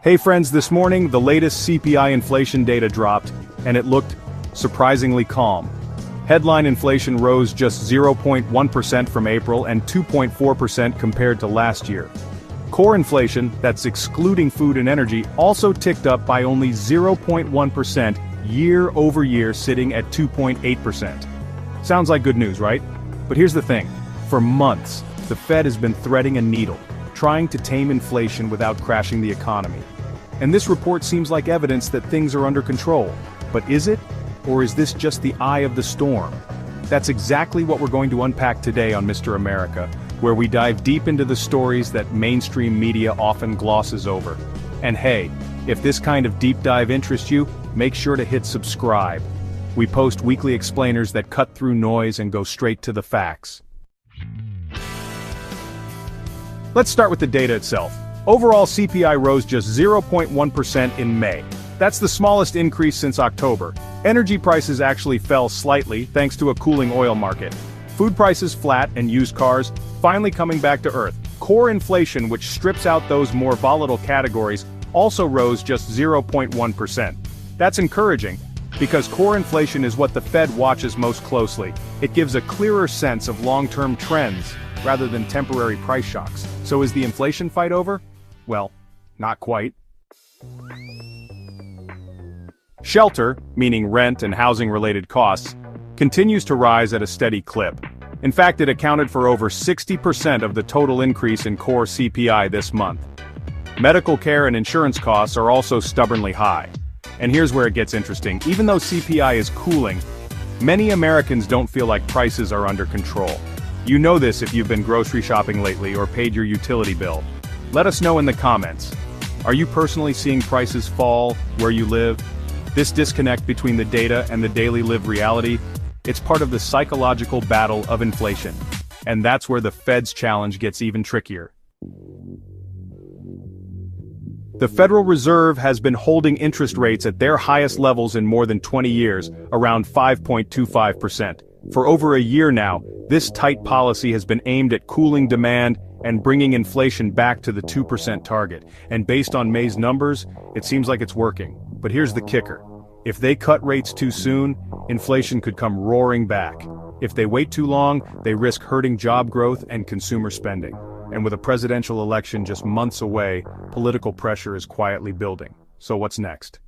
Hey friends, this morning the latest CPI inflation data dropped, and it looked surprisingly calm. Headline inflation rose just 0.1% from April and 2.4% compared to last year. Core inflation, that's excluding food and energy, also ticked up by only 0.1% year over year, sitting at 2.8%. Sounds like good news, right? But here's the thing. For months, the Fed has been threading a needle, trying to tame inflation without crashing the economy. And this report seems like evidence that things are under control. But is it? Or is this just the eye of the storm? That's exactly what we're going to unpack today on Mr. America, where we dive deep into the stories that mainstream media often glosses over. And hey, if this kind of deep dive interests you, make sure to hit subscribe. We post weekly explainers that cut through noise and go straight to the facts. Let's start with the data itself. Overall, CPI rose just 0.1% in May. That's the smallest increase since October. Energy prices actually fell slightly thanks to a cooling oil market. Food prices flat and used cars finally coming back to earth. Core inflation, which strips out those more volatile categories, also rose just 0.1%. That's encouraging, because core inflation is what the Fed watches most closely. It gives a clearer sense of long-term trends, rather than temporary price shocks. So is the inflation fight over? Well, not quite. Shelter, meaning rent and housing-related costs, continues to rise at a steady clip. In fact, it accounted for over 60% of the total increase in core CPI this month. Medical care and insurance costs are also stubbornly high. And here's where it gets interesting. Even though CPI is cooling, many Americans don't feel like prices are under control. You know this if you've been grocery shopping lately or paid your utility bill. Let us know in the comments. Are you personally seeing prices fall where you live? This disconnect between the data and the daily lived reality, it's part of the psychological battle of inflation. And that's where the Fed's challenge gets even trickier. The Federal Reserve has been holding interest rates at their highest levels in more than 20 years, around 5.25%. For over a year now, this tight policy has been aimed at cooling demand and bringing inflation back to the 2% target. And based on May's numbers, it seems like it's working. But here's the kicker. If they cut rates too soon, inflation could come roaring back. If they wait too long, they risk hurting job growth and consumer spending. And with a presidential election just months away, political pressure is quietly building. So what's next?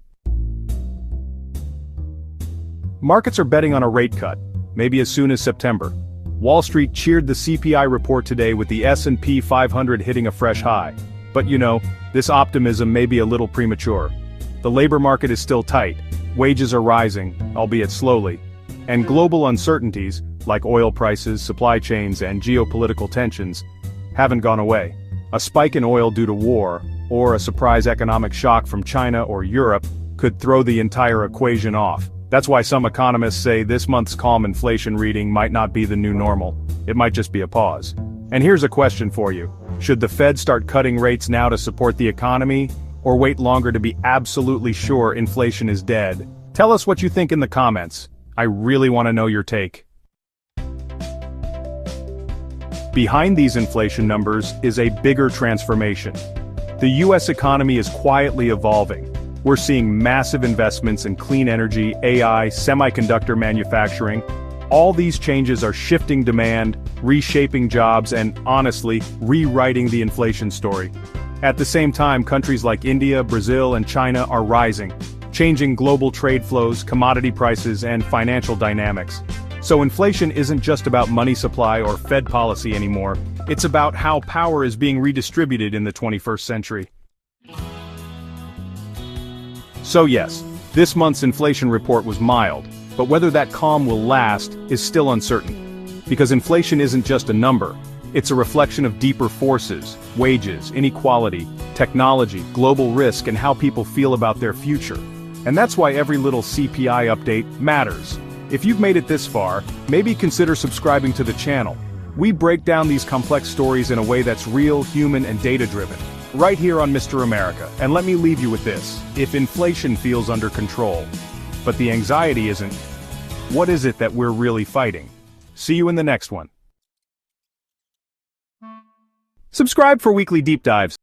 Markets are betting on a rate cut, maybe as soon as September. Wall Street cheered the CPI report today with the S&P 500 hitting a fresh high. But you know, this optimism may be a little premature. The labor market is still tight, wages are rising, albeit slowly, and global uncertainties, like oil prices, supply chains, and geopolitical tensions, haven't gone away. A spike in oil due to war, or a surprise economic shock from China or Europe, could throw the entire equation off. That's why some economists say this month's calm inflation reading might not be the new normal. It might just be a pause. And here's a question for you. Should the Fed start cutting rates now to support the economy, or wait longer to be absolutely sure inflation is dead? Tell us what you think in the comments. I really want to know your take. Behind these inflation numbers is a bigger transformation. The US economy is quietly evolving. We're seeing massive investments in clean energy, AI, semiconductor manufacturing. All these changes are shifting demand, reshaping jobs, and honestly, rewriting the inflation story. At the same time, countries like India, Brazil, and China are rising, changing global trade flows, commodity prices, and financial dynamics. So inflation isn't just about money supply or Fed policy anymore. It's about how power is being redistributed in the 21st century. So yes, this month's inflation report was mild, but whether that calm will last is still uncertain. Because inflation isn't just a number, it's a reflection of deeper forces, wages, inequality, technology, global risk, and how people feel about their future. And that's why every little CPI update matters. If you've made it this far, maybe consider subscribing to the channel. We break down these complex stories in a way that's real, human, and data-driven. Right here on Mr. America. And let me leave you with this. If inflation feels under control, but the anxiety isn't, what is it that we're really fighting? See you in the next one. Subscribe for weekly deep dives.